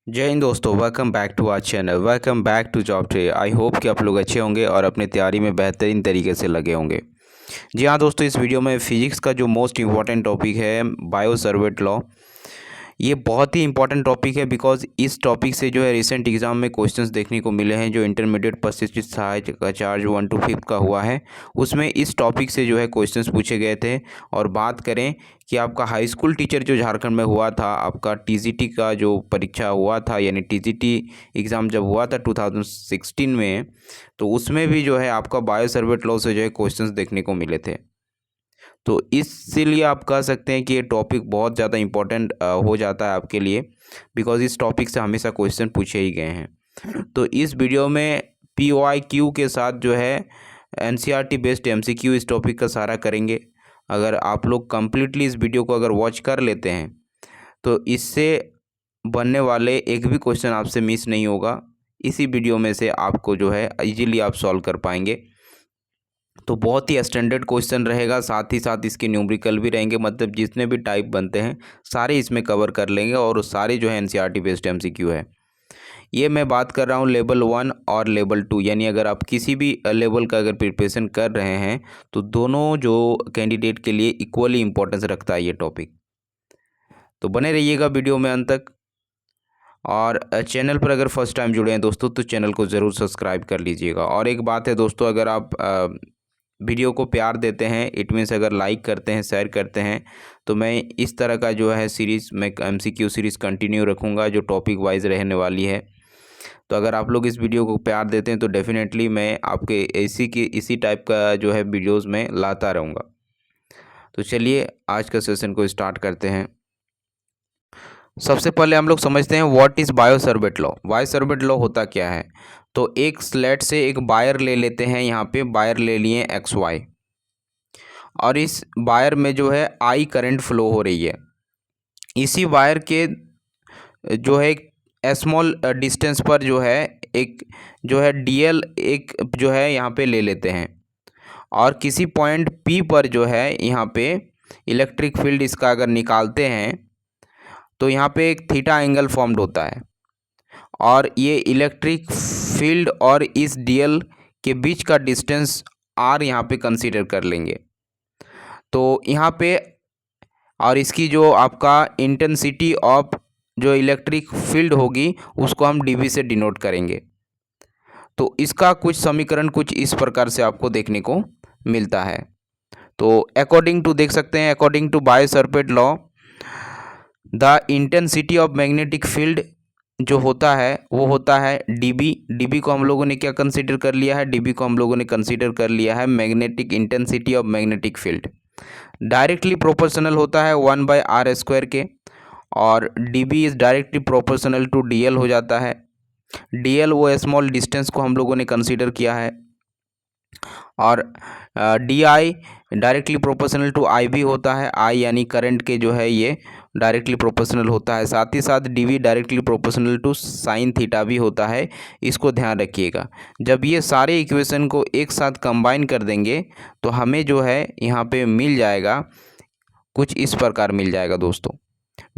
जय हिंद दोस्तों, welcome back to our channel. Welcome back to job tray. I hope कि आप लोग अच्छे होंगे और अपनी तैयारी में बेहतरीन तरीके से लगे होंगे। जी हाँ दोस्तों, इस वीडियो में फिजिक्स का जो मोस्ट इम्पॉर्टेंट टॉपिक है बायो सर्वेट लॉ, ये बहुत ही इंपॉर्टेंट टॉपिक है बिकॉज इस टॉपिक से जो है रिसेंट एग्जाम में क्वेश्चंस देखने को मिले हैं। जो इंटरमीडिएट परिशिष्ट सहायक का चार्ज 1 to 5 का हुआ है, उसमें इस टॉपिक से जो है क्वेश्चंस पूछे गए थे। और बात करें कि आपका हाई स्कूल टीचर जो झारखंड में हुआ था, आपका टीजीटी का जो परीक्षा हुआ था, यानी टीजीटी एग्ज़ाम जब हुआ था 2016 में, तो उसमें भी जो है आपका बायो सर्वेट लॉ से जो है क्वेश्चंस देखने को मिले थे। तो इसीलिए आप कह सकते हैं कि ये टॉपिक बहुत ज़्यादा इम्पोर्टेंट हो जाता है आपके लिए, बिकॉज इस टॉपिक से हमेशा क्वेश्चन पूछे ही गए हैं। तो इस वीडियो में POIQ के साथ जो है NCERT बेस्ड MCQ इस टॉपिक का सहारा करेंगे। अगर आप लोग कंप्लीटली इस वीडियो को अगर वॉच कर लेते हैं तो इससे बनने वाले एक भी क्वेश्चन आपसे मिस नहीं होगा। इसी वीडियो में से आपको जो है इजीली आप सॉल्व कर पाएंगे। तो बहुत ही स्टैंडर्ड क्वेश्चन रहेगा, साथ ही साथ इसके न्यूमेरिकल भी रहेंगे। मतलब जितने भी टाइप बनते हैं सारे इसमें कवर कर लेंगे और सारे जो है NCERT बेस्ड MCQ है। ये मैं बात कर रहा हूँ लेवल 1 और लेवल 2, यानी अगर आप किसी भी लेवल का अगर प्रिपरेशन कर रहे हैं तो दोनों जो कैंडिडेट के लिए इक्वली इंपॉर्टेंस रखता है ये टॉपिक। तो बने रहिएगा वीडियो में अंत तक। और चैनल पर अगर फर्स्ट टाइम जुड़े हैं दोस्तों तो चैनल को ज़रूर सब्सक्राइब कर लीजिएगा। और एक बात है दोस्तों, अगर आप वीडियो को प्यार देते हैं, इट मीन्स अगर लाइक करते हैं, शेयर करते हैं, तो मैं इस तरह का जो है सीरीज़ में MCQ सीरीज़ कंटिन्यू रखूँगा जो टॉपिक वाइज रहने वाली है। तो अगर आप लोग इस वीडियो को प्यार देते हैं तो डेफिनेटली मैं आपके इसी टाइप का जो है वीडियोज़ में लाता रहूँगा। तो चलिए आज का सेशन को स्टार्ट करते हैं। सबसे पहले हम लोग समझते हैं what is bio Savart law. Bio Savart law होता क्या है। तो एक स्लेट से एक वायर ले लेते हैं, यहाँ पे वायर ले लिए XY, और इस वायर में जो है I करंट फ्लो हो रही है। इसी वायर के जो है स्मॉल डिस्टेंस पर जो है एक जो है DL एक जो है यहाँ पे ले लेते हैं, और किसी पॉइंट P पर जो है यहाँ पे इलेक्ट्रिक फील्ड इसका अगर निकालते हैं तो यहाँ पे एक थीटा एंगल फॉर्म्ड होता है। और ये इलेक्ट्रिक फील्ड और इस DL के बीच का डिस्टेंस R यहाँ पे कंसीडर कर लेंगे। तो यहाँ पे और इसकी जो आपका इंटेंसिटी ऑफ जो इलेक्ट्रिक फील्ड होगी उसको हम dB से डिनोट करेंगे। तो इसका कुछ समीकरण कुछ इस प्रकार से आपको देखने को मिलता है। तो अकॉर्डिंग टू देख सकते हैं, according to Biot Savart law the intensity of magnetic field जो होता है वो होता है dB। dB को हम लोगों ने क्या कंसीडर कर लिया है, dB को हम लोगों ने कंसीडर कर लिया है magnetic intensity of magnetic field. Directly proportional होता है 1/r² के, और dB is directly proportional to DL हो जाता है। DL वो स्मॉल डिस्टेंस को हम लोगों ने कंसीडर किया है, और DI directly proportional to IB होता है। I यानी करंट के जो है ये डायरेक्टली प्रोपोर्शनल होता है। साथ ही साथ DV directly proportional to sine theta भी होता है। इसको ध्यान रखिएगा। जब ये सारे इक्वेशन को एक साथ कंबाइन कर देंगे तो हमें जो है यहाँ पे मिल जाएगा कुछ इस प्रकार मिल जाएगा दोस्तों,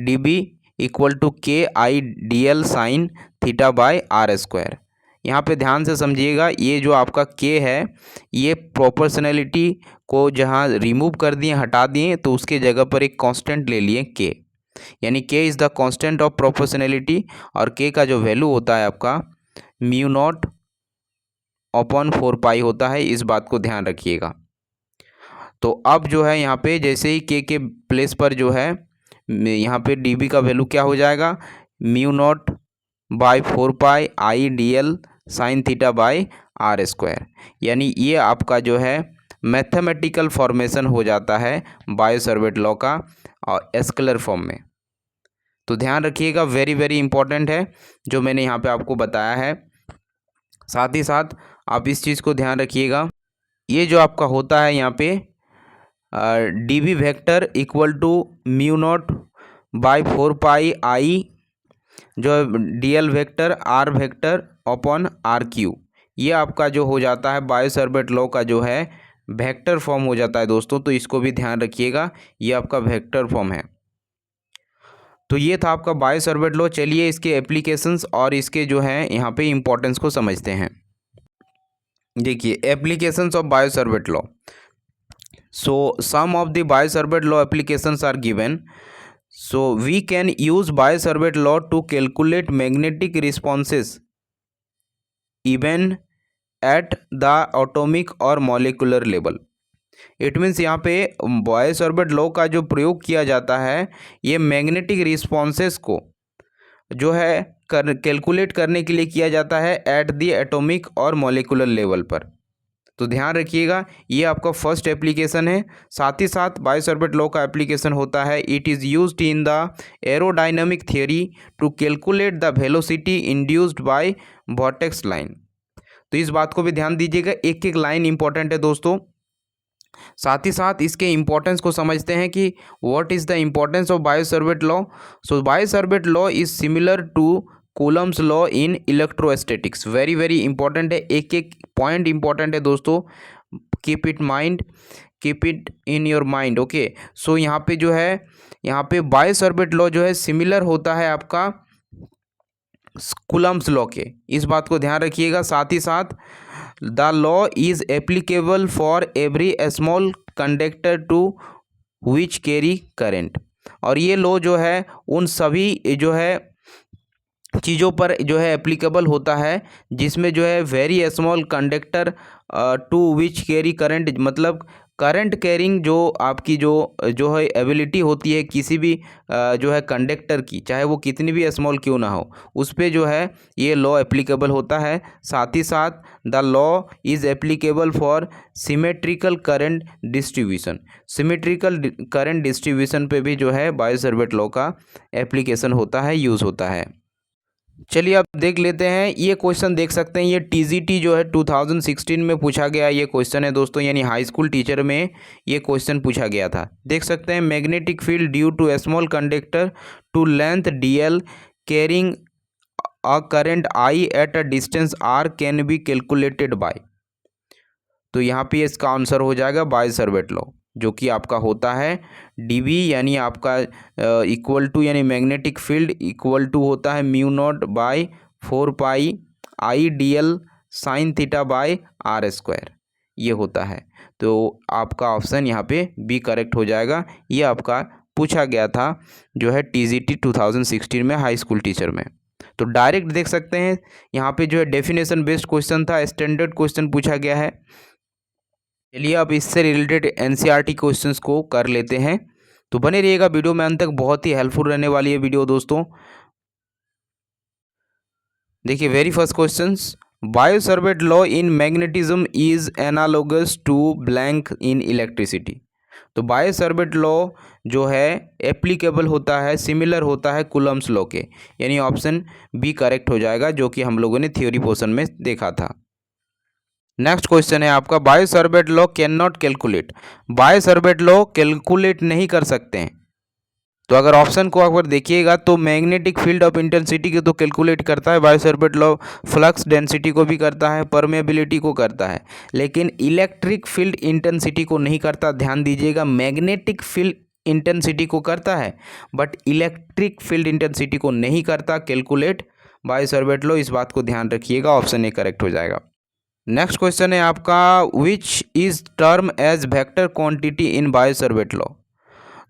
DB equal to KI/DL sine theta by R²। यहाँ पे ध्यान से समझिएगा, ये जो आपका K है ये प्रोपोर्शनलिटी को जहाँ रिमूव कर दिए, हटा दिए, तो उसके जगह पर एक कांस्टेंट ले लिए K, यानी K is the constant of proportionality. और K का जो वैल्यू होता है आपका μ0/4 होता है। इस बात को ध्यान रखिएगा। तो अब जो है यहाँ पे जैसे ही K के प्लेस पर जो है यहाँ पे DB का वैल्यू क्या हो जाएगा, μ0/4 I/DL sign theta by R²। यानी ये आपका जो है मैथमेटिकल फॉर्मेशन हो जाता है बायो सर्वेट लॉ का, और स्केलर फॉर्म में। तो ध्यान रखिएगा, वेरी वेरी इंपॉर्टेंट है जो मैंने यहाँ पे आपको बताया है। साथ ही साथ आप इस चीज़ को ध्यान रखिएगा, ये जो आपका होता है यहाँ पे DB vector equal to μ0/4 I जो DL vector R vector upon RQ, ये आपका जो हो जाता है बायो सर्वेट लॉ का जो है वेक्टर फॉर्म हो जाता है दोस्तों। तो इसको भी ध्यान रखिएगा, ये आपका वेक्टर फॉर्म है। तो ये था आपका बायो सॉर्बेट लॉ। चलिए इसके एप्लीकेशंस और इसके जो है यहाँ पे इम्पोर्टेंस को समझते हैं। देखिए applications of bio sorbate law. So some of the Biosorbate law applications are given. So we can use Biosorbate law to calculate magnetic responses even at the atomic or molecular level. It means यहाँ पे बायोसॉर्बेट law का जो प्रयोग किया जाता है ये magnetic responses को जो है कैलकुलेट करने के लिए किया जाता है एट द एटॉमिक और मॉलिक्यूलर लेवल पर। तो ध्यान रखिएगा ये आपका फर्स्ट एप्लीकेशन है। साथ ही साथ बायोसॉर्बेट लॉ का एप्लीकेशन होता है it is used in the aerodynamic theory to calculate the velocity induced by vortex line. तो इस बात को भी ध्यान दीजिएगा, एक एक लाइन इंपॉर्टेंट है दोस्तों। साथ ही साथ इसके इम्पोर्टेंस को समझते हैं कि what is the importance of Biot Savart law. So Biot Savart law is similar to Coulomb's law in electrostatics. Very very important है, एक एक पॉइंट इंपॉर्टेंट है दोस्तों। Keep it in your mind. Okay, so यहाँ पे जो है यहाँ पे बायोसॉर्बेट लॉ जो है सिमिलर होता है आपका कूलम्स लॉ के, इस बात को ध्यान रखिएगा। साथ ही साथ the law is applicable for every small conductor to which carry current. और ये लॉ जो है उन सभी जो है चीज़ों पर जो है एप्लीकेबल होता है जिसमें जो है very small conductor to which carry current, मतलब करंट कैरिंग जो आपकी जो है एबिलिटी होती है किसी भी जो है कंडक्टर की, चाहे वो कितनी भी स्मॉल क्यों ना हो, उस पर जो है ये लॉ एप्लीकेबल होता है। साथ ही साथ the law is applicable for symmetrical current distribution. Symmetrical current distribution पे भी जो है बायोसॉर्बेट लॉ का एप्लीकेशन होता है, यूज़ होता है। चलिए अब देख लेते हैं, ये क्वेश्चन देख सकते हैं, ये टीजीटी जो है 2016 में पूछा गया ये क्वेश्चन है दोस्तों, यानी हाई स्कूल टीचर में ये क्वेश्चन पूछा गया था। देख सकते हैं magnetic field due to a small conductor to length DL carrying a current I at a distance R can be calculated by. तो यहाँ पे इसका आंसर हो जाएगा बायोसॉर्बेट लॉ, जो कि आपका होता है डीवी, यानी आपका इक्वल टू, यानी मैग्नेटिक फील्ड इक्वल टू होता है mu naught by 4 pi I D L sine theta by R square, ये होता है। तो आपका ऑप्शन यहाँ पे बी करेक्ट हो जाएगा। ये आपका पूछा गया था जो है टीजीटी 2016 में हाई स्कूल टीचर में। तो डायरेक्ट देख सकते हैं यहाँ पे जो है डेफिनेशन बेस्ड क्वेश्चन था, स्टैंडर्ड क्वेश्चन पूछा गया है। चलिए अब इससे रिलेटेड एनसीईआरटी क्वेश्चंस को कर लेते हैं, तो बने रहिएगा वीडियो में अंत तक, बहुत ही हेल्पफुल रहने वाली है वीडियो दोस्तों। देखिए very first questions, Biot Savart law in magnetism is analogous to blank in electricity. तो बायोसॉर्बेट लॉ जो है एप्लीकेबल होता है, सिमिलर होता है कूलम्स लॉ के, यानी ऑप्शन बी करेक्ट हो जाएगा, जो कि हम लोगों ने थ्योरी पोर्शन में देखा था। नेक्स्ट क्वेश्चन है आपका, Biot Savart law can not calculate. Biot Savart law calculate नहीं कर सकते हैं। तो अगर ऑप्शन को अगर देखिएगा तो मैग्नेटिक फील्ड ऑफ इंटेंसिटी को तो कैलकुलेट करता है बायोसॉर्बेट लॉ, फ्लक्स डेंसिटी को भी करता है, परमेबिलिटी को करता है, लेकिन इलेक्ट्रिक फील्ड इंटेंसिटी को नहीं करता। ध्यान दीजिएगा, मैग्नेटिक फील्ड इंटेंसिटी को करता है बट इलेक्ट्रिक फील्ड इंटेंसिटी को नहीं करता कैलकुलेट बायोसॉर्बेट लॉ, इस बात को ध्यान रखिएगा, ऑप्शन ए करेक्ट हो जाएगा। नेक्स्ट क्वेश्चन है आपका, which is term as vector quantity in Biot Savart law.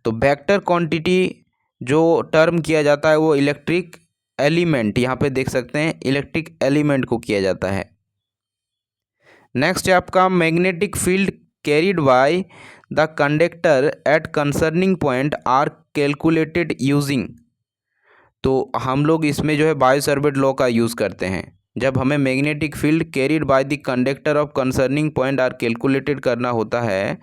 तो वेक्टर क्वांटिटी जो टर्म किया जाता है वो इलेक्ट्रिक एलिमेंट, यहाँ पे देख सकते हैं इलेक्ट्रिक एलिमेंट को किया जाता है। नेक्स्ट है आपका, magnetic field carried by the conductor at concerning point are calculated using. तो हम लोग इसमें जो है बायोसॉर्बेट लॉ का यूज़ करते हैं। जब हमें magnetic field carried by the conductor of concerning point are calculated करना होता है,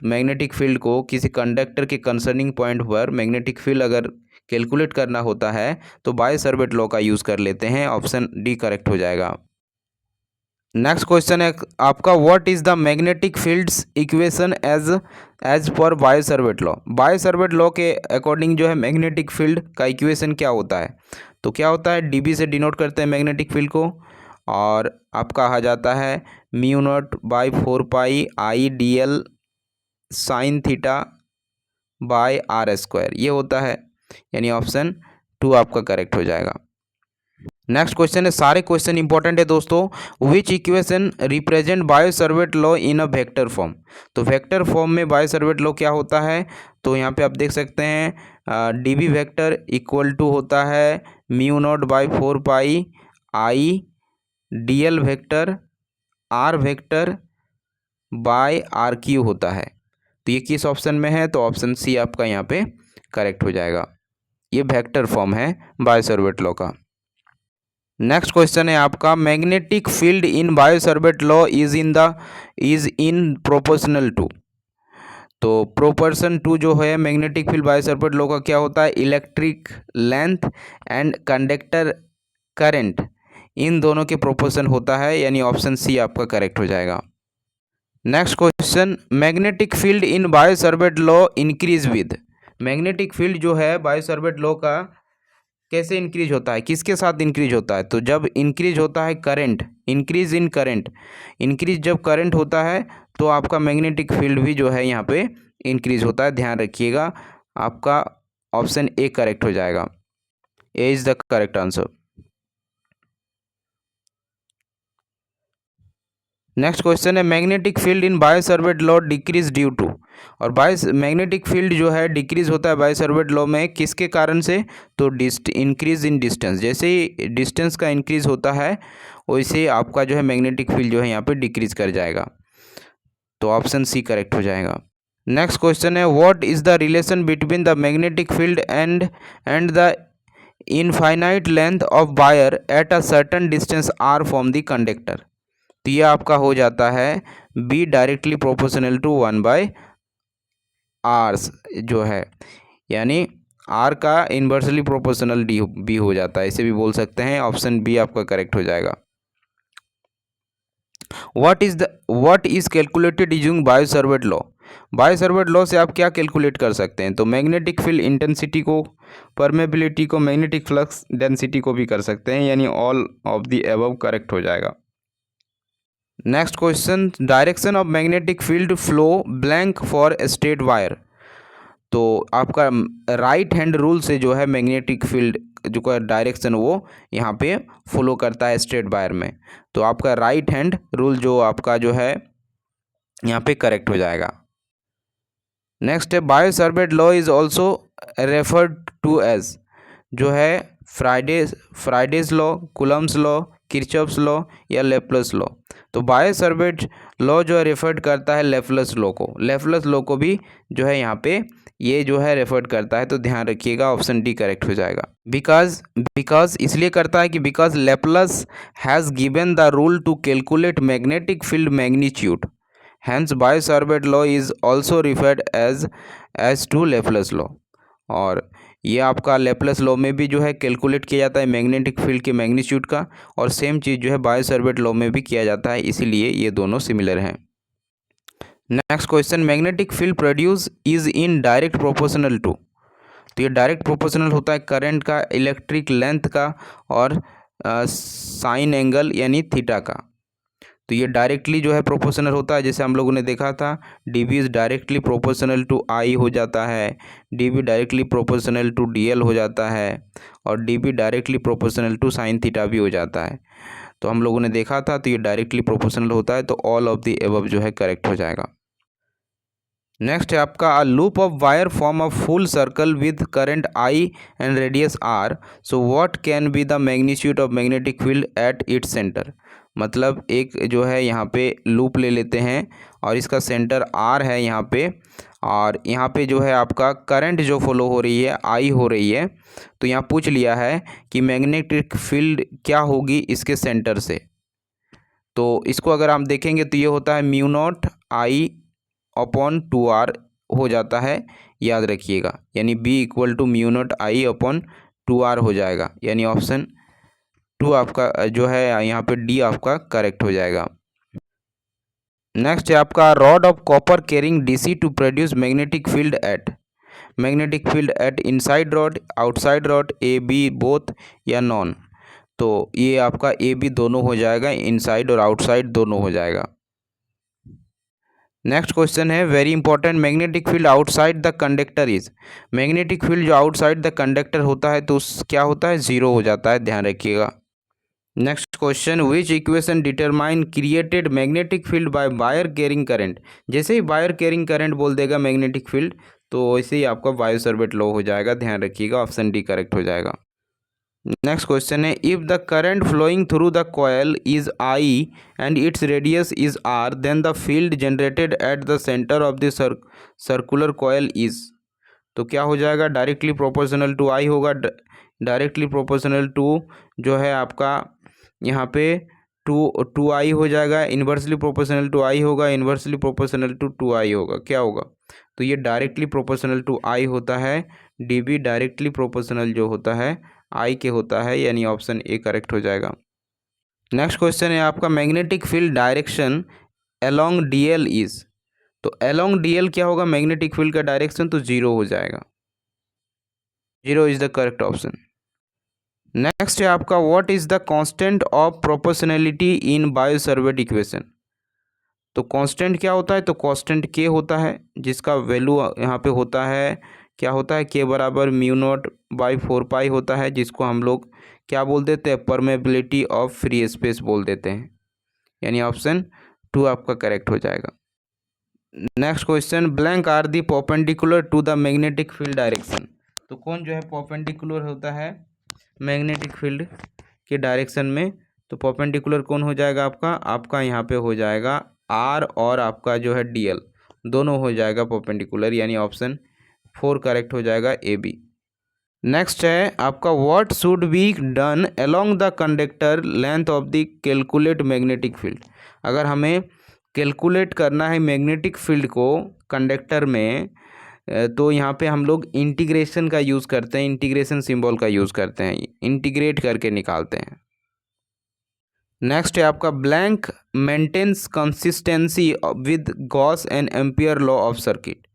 मैग्नेटिक फील्ड को किसी कंडक्टर के कंसर्निंग पॉइंट पर मैग्नेटिक फील्ड अगर कैलकुलेट करना होता है तो बायोसॉर्बेट लॉ का यूज़ कर लेते हैं, ऑप्शन डी करेक्ट हो जाएगा। नेक्स्ट क्वेश्चन है आपका, what is the magnetic fields equation as per Biot Savart law. Biot Savart law के अकॉर्डिंग जो है मैग्नेटिक फील्ड का इक्वेशन क्या होता है। तो क्या होता है, डीबी से डिनोट करते हैं मैग्नेटिक फील्ड को, और आपका कहा जाता है mu naught by 4 pi I D L sine theta by R square, ये होता है। यानी ऑप्शन 2 आपका करेक्ट हो जाएगा। नेक्स्ट क्वेश्चन है, सारे क्वेश्चन इंपॉर्टेंट है दोस्तों। Which equation represent Biot Savart law in a vector form. तो वेक्टर फॉर्म में बायोसर्वेट लॉ क्या होता है, तो यहाँ पे आप देख सकते हैं D B vector equal to होता है mu naught by 4 pi I D L vector R vector by R cube होता है। तो ये किस ऑप्शन में है, तो ऑप्शन सी आपका यहाँ पे करेक्ट हो जाएगा। ये वेक्टर फॉर्म है बायोसर्वेट लॉ का। नेक्स्ट क्वेश्चन है आपका, magnetic field in Biot Savart law is in proportional to. तो प्रोपोर्शन टू जो है मैग्नेटिक फील्ड बायोसर्वेट लॉ का क्या होता है, electric length and conductor current, इन दोनों के प्रोपोर्शन होता है, यानी ऑप्शन सी आपका करेक्ट हो जाएगा। Next question, magnetic field in Biot Savart law increase with. Magnetic field जो है बायोसर्वेट लॉ का कैसे इंक्रीज होता है, किसके साथ इंक्रीज होता है, तो जब इंक्रीज होता है current, increase in current, increase जब करंट होता है तो आपका मैग्नेटिक फील्ड भी जो है यहाँ पे इंक्रीज होता है। ध्यान रखिएगा, आपका ऑप्शन ए करेक्ट हो जाएगा। A is the correct answer. Next question है, magnetic field in Biot Savart law decrease due to. और मैग्नेटिक फील्ड जो है डिक्रीज होता है बायोसर्वेट लॉ में किसके कारण से, तो इंक्रीज इन डिस्टेंस, जैसे ही डिस्टेंस का इंक्रीज होता है वैसे आपका जो है मैग्नेटिक फील्ड जो है यहाँ पे डिक्रीज कर जाएगा। तो ऑप्शन सी करेक्ट हो जाएगा। नेक्स्ट क्वेश्चन है, what is the relation between the magnetic field and the infinite length of wire at a certain distance R from the conductor. तो ये आपका हो जाता है B directly proportional to 1/r जो है, यानी आर का इन्वर्सली प्रोपोर्शनल डी बी हो जाता है, इसे भी बोल सकते हैं। ऑप्शन बी आपका करेक्ट हो जाएगा। What is calculated using Biot Savart law. Biot Savart law से आप क्या कैलकुलेट कर सकते हैं, तो मैग्नेटिक फील्ड इंटेंसिटी को, परमेबिलिटी को, मैग्नेटिक फ्लक्स डेंसिटी को भी कर सकते हैं, यानी all of the above correct हो जाएगा। Next question, direction of magnetic field flow blank for straight wire. तो आपका राइट हैंड रूल से जो है मैग्नेटिक फील्ड जो का डायरेक्शन वो यहाँ पे फॉलो करता है स्ट्रेट वायर में। तो आपका राइट हैंड रूल जो आपका जो है यहाँ पे करेक्ट हो जाएगा। नेक्स्ट है, Biot Savart law is also referred to as, जो है Faraday's law, Coulomb's law, Kirchhoff's law या लेप्लस लॉ। तो बायोसर्वेट लॉ जो है रेफर्ड करता है लेप्लस लॉ को, लेप्लस लॉ को भी जो है यहाँ पे ये जो है रेफर्ड करता है। तो ध्यान रखिएगा, ऑप्शन डी करेक्ट हो जाएगा। बिकॉज इसलिए करता है कि because Laplace has given the rule to calculate magnetic field magnitude, hence Biot Savart law is also referred as to Laplace law. और ये आपका लेप्लस लॉ में भी जो है कैलकुलेट किया जाता है मैग्नेटिक फील्ड के मैग्नीट्यूड का, और सेम चीज़ जो है बायोसर्वेट लॉ में भी किया जाता है, इसीलिए ये दोनों सिमिलर हैं। Next question, magnetic field produce is in direct proportional to. तो ये डायरेक्ट प्रोपोर्शनल होता है करंट का, इलेक्ट्रिक लेंथ का और साइन एंगल यानी थीटा का। तो ये डायरेक्टली जो है प्रोपोर्शनल होता है, जैसे हम लोगों ने देखा था D B is directly proportional to I हो जाता है, D B directly proportional to D L हो जाता है, और D B directly proportional to sine theta भी हो जाता है। तो हम लोगों ने देखा था, तो ये डायरेक्टली प्रोपोर्शनल होता है, तो ऑल ऑफ द एबव जो है करेक्ट हो जाएगा। नेक्स्ट है आपका, a loop of wire form a full circle with current I and radius R, so what can be the magnitude of magnetic field at its centre. मतलब एक जो है यहाँ पे लूप ले लेते हैं और इसका सेंटर आर है यहाँ पे, और यहाँ पे जो है आपका करंट जो फॉलो हो रही है आई हो रही है। तो यहाँ पूछ लिया है कि मैग्नेटिक फील्ड क्या होगी इसके सेंटर से। तो इसको अगर आप देखेंगे तो ये होता है mu naught I upon 2r हो जाता है, याद रखिएगा, यानी b equal to mu naught I upon 2r हो जाएगा, यानी ऑप्शन 2 आपका जो है यहाँ पे डी आपका करेक्ट हो जाएगा। नेक्स्ट है आपका, rod of copper carrying DC to produce magnetic field at inside rod, outside rod, A B both या नॉन। तो ये आपका ए बी दोनों हो जाएगा, इनसाइड और आउटसाइड दोनों हो जाएगा। नेक्स्ट क्वेश्चन है very important, magnetic field outside the conductor is. Magnetic field जो आउटसाइड द कंडक्टर होता है तो क्या होता है, जीरो हो जाता है, ध्यान रखिएगा। Next question, which equation determine created magnetic field by wire carrying current. जैसे ही वायर कैरिंग करंट बोल देगा मैग्नेटिक फील्ड तो वैसे ही आपका बायो सावर्ट लॉ हो जाएगा, ध्यान रखिएगा, ऑप्शन डी करेक्ट हो जाएगा। नेक्स्ट क्वेश्चन है, if the current flowing through the coil is I and its radius is R then the field generated at the centre of the circular coil is. तो क्या हो जाएगा, directly proportional to आई होगा, directly proportional to जो है आपका यहाँ पे टू आई हो जाएगा, इन्वर्सली प्रोपोर्शनल टू आई होगा, इन्वर्सली प्रोपोर्शनल टू टू आई होगा, क्या होगा, तो ये डायरेक्टली प्रोपोर्शनल टू आई होता है, डी बी डायरेक्टली प्रोपोर्शनल जो होता है आई के होता है, यानी ऑप्शन ए करेक्ट हो जाएगा। नेक्स्ट क्वेश्चन है आपका, magnetic field direction along D L is. तो अलोंग डी एल क्या होगा, मैग्नेटिक फील्ड का डायरेक्शन, तो जीरो हो जाएगा, zero is the correct option. Next है आपका, what is the constant of proportionality in Biot Savart equation. तो कांस्टेंट क्या होता है, तो कांस्टेंट के होता है जिसका वैल्यू यहाँ पे होता है, क्या होता है, के बराबर म्यू नॉट बाई 4 पाई होता है, जिसको हम लोग क्या बोल देते हैं, परमेबिलिटी ऑफ फ्री स्पेस बोल देते हैं, यानी ऑप्शन 2 आपका करेक्ट हो जाएगा। Next question, blank are the perpendicular to the magnetic field direction. तो कौन जो है परपेंडिकुलर होता है मैग्नेटिक फील्ड के डायरेक्शन में, तो परपेंडिकुलर कौन हो जाएगा आपका यहाँ पे हो जाएगा आर और आपका जो है डी एल दोनों हो जाएगा परपेंडिकुलर, यानी ऑप्शन 4 करेक्ट हो जाएगा, ए बी। नेक्स्ट है आपका, what should be done along the conductor length of the calculate magnetic field. अगर हमें कैलकुलेट करना है मैग्नेटिक फील्ड को कंडक्टर में, तो यहाँ पे हम लोग इंटीग्रेशन का यूज़ करते हैं, इंटीग्रेशन सिंबल का यूज़ करते हैं, इंटीग्रेट करके निकालते हैं। नेक्स्ट है आपका, blank maintains consistency with Gauss and Ampere law of circuit.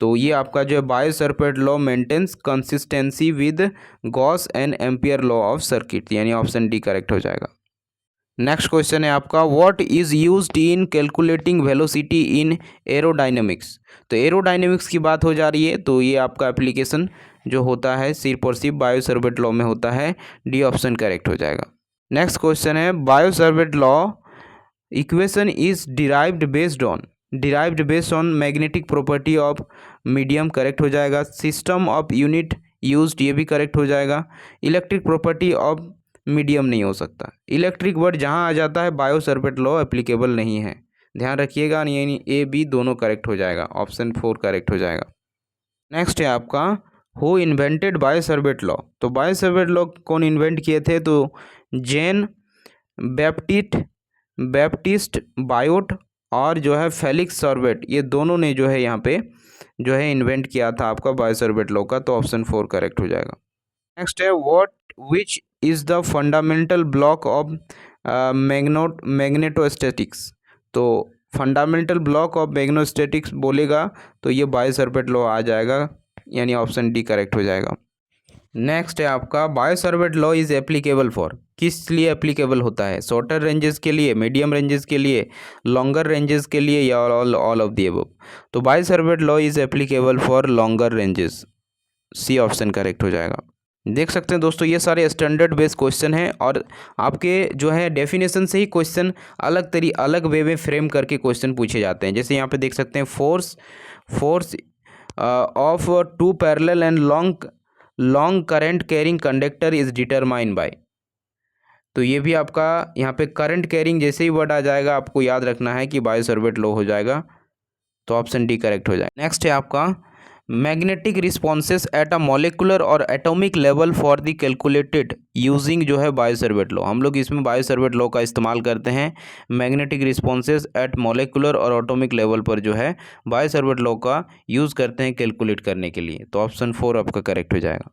तो ये आपका जो है Biot Savart law maintains consistency with Gauss and Ampere law of circuit, यानी ऑप्शन डी करेक्ट हो जाएगा। नेक्स्ट क्वेश्चन है आपका, what is used in calculating velocity in aerodynamics. तो एरोडायनेमिक्स की बात हो जा रही है, तो ये आपका एप्लीकेशन जो होता है सिर्फ और सिर्फ बायो सावर्ट लॉ में होता है, डी ऑप्शन करेक्ट हो जाएगा। नेक्स्ट क्वेश्चन है, Biot Savart law equation is derived based on magnetic property of medium, correct हो जाएगा। सिस्टम ऑफ यूनिट यूज्ड, ये भी करेक्ट हो जाएगा। इलेक्ट्रिक प्रॉपर्टी ऑफ मीडियम नहीं हो सकता, इलेक्ट्रिक वर्ड जहाँ आ जाता है बायो सावर्ट लॉ एप्लीकेबल नहीं है, ध्यान रखिएगा, यानी ए बी दोनों करेक्ट हो जाएगा, ऑप्शन 4 करेक्ट हो जाएगा। नेक्स्ट है आपका, who invented bio Savart law. तो बायो सावर्ट लॉ कौन इन्वेंट किए थे, तो जैन बैप्टिस्ट बायोट और जो है फेलिक्स सावर्ट, ये दोनों ने जो है यहाँ पे जो है इन्वेंट किया था आपका बायो सावर्ट लॉ का, तो ऑप्शन 4 करेक्ट हो जाएगा। नेक्स्ट है, what which is the fundamental block of magnetostatics. तो फंडामेंटल ब्लॉक ऑफ मैग्नेटोस्टैटिक्स बोलेगा तो ये बायो सावर्ट लॉ आ जाएगा, यानी ऑप्शन डी करेक्ट हो जाएगा। नेक्स्ट है आपका, bio Savart law is applicable for, किस लिए एप्लीकेबल होता है, शॉर्टर रेंजेस के लिए, मीडियम रेंजेस के लिए, लॉन्गर रेंजेस के लिए, या ऑल ऑफ दी अबव। तो Biot Savart law is applicable for longer ranges, C option correct हो जाएगा। देख सकते हैं दोस्तों, ये सारे स्टैंडर्ड बेस्ड क्वेश्चन हैं और आपके जो है डेफिनेशन से ही क्वेश्चन अलग वे में फ्रेम करके क्वेश्चन पूछे जाते हैं। जैसे यहाँ पे देख सकते हैं, force of two parallel and long current carrying conductor is determine by. तो ये भी आपका यहाँ पे करंट कैरिंग जैसे ही वर्ड आ जाएगा आपको याद रखना है कि बायो सावर्ट लॉ हो जाएगा, तो ऑप्शन डी करेक्ट हो जाएगा। नेक्स्ट है आपका, magnetic responses at a molecular और atomic level for the calculated using जो है बायो सावर्ट लॉ। हम लोग इसमें बायो सावर्ट लॉ का इस्तेमाल करते हैं मैग्नेटिक रिस्पॉन्सेस एट मॉलिकुलर और एटॉमिक लेवल पर जो है बायो सावर्ट लॉ का यूज़ करते हैं कैलकुलेट करने के लिए, तो ऑप्शन 4 आपका करेक्ट हो जाएगा।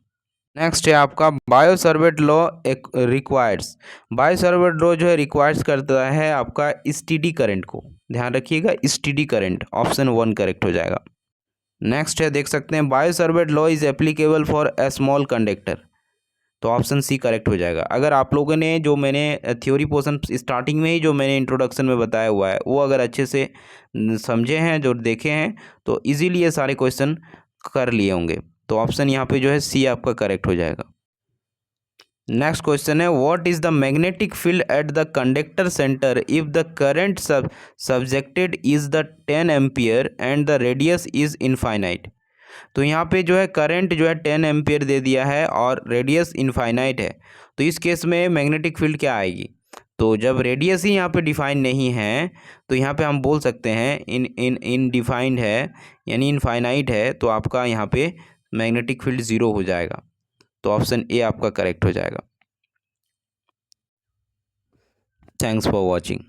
नेक्स्ट है आपका, bio Savart law requires, bio Savart law जो है रिक्वायर्स करता है आपका स्टेडी करंट को, ध्यान रखिएगा स्टेडी करंट, ऑप्शन 1 करेक्ट हो जाएगा। नेक्स्ट है, देख सकते हैं, bio Savart law is applicable for a small conductor. तो ऑप्शन सी करेक्ट हो जाएगा। अगर आप लोगों ने जो मैंने थ्योरी पोर्शन स्टार्टिंग में ही जो मैंने इंट्रोडक्शन में बताया हुआ है वो अगर अच्छे से समझे हैं, जो देखे हैं, तो इजीली ये सारे क्वेश्चन कर लिए होंगे। तो ऑप्शन यहाँ पे जो है सी आपका करेक्ट हो जाएगा। नेक्स्ट क्वेश्चन है, what is the magnetic field at the conductor centre if the current subjected is the 10 ampere and the radius is infinite. तो यहाँ पे जो है करंट जो है 10 एम्पियर दे दिया है और रेडियस इनफाइनाइट है, तो इस केस में मैग्नेटिक फील्ड क्या आएगी? तो जब रेडियस ही यहाँ पे डिफाइन नहीं है तो यहाँ पे हम बोल सकते हैं इन इन इनडिफाइंड है, यानी इनफाइनाइट है, तो आपका यहाँ पे मैग्नेटिक फील्ड ज़ीरो हो जाएगा। तो ऑप्शन ए आपका करेक्ट हो जाएगा। Thanks for watching.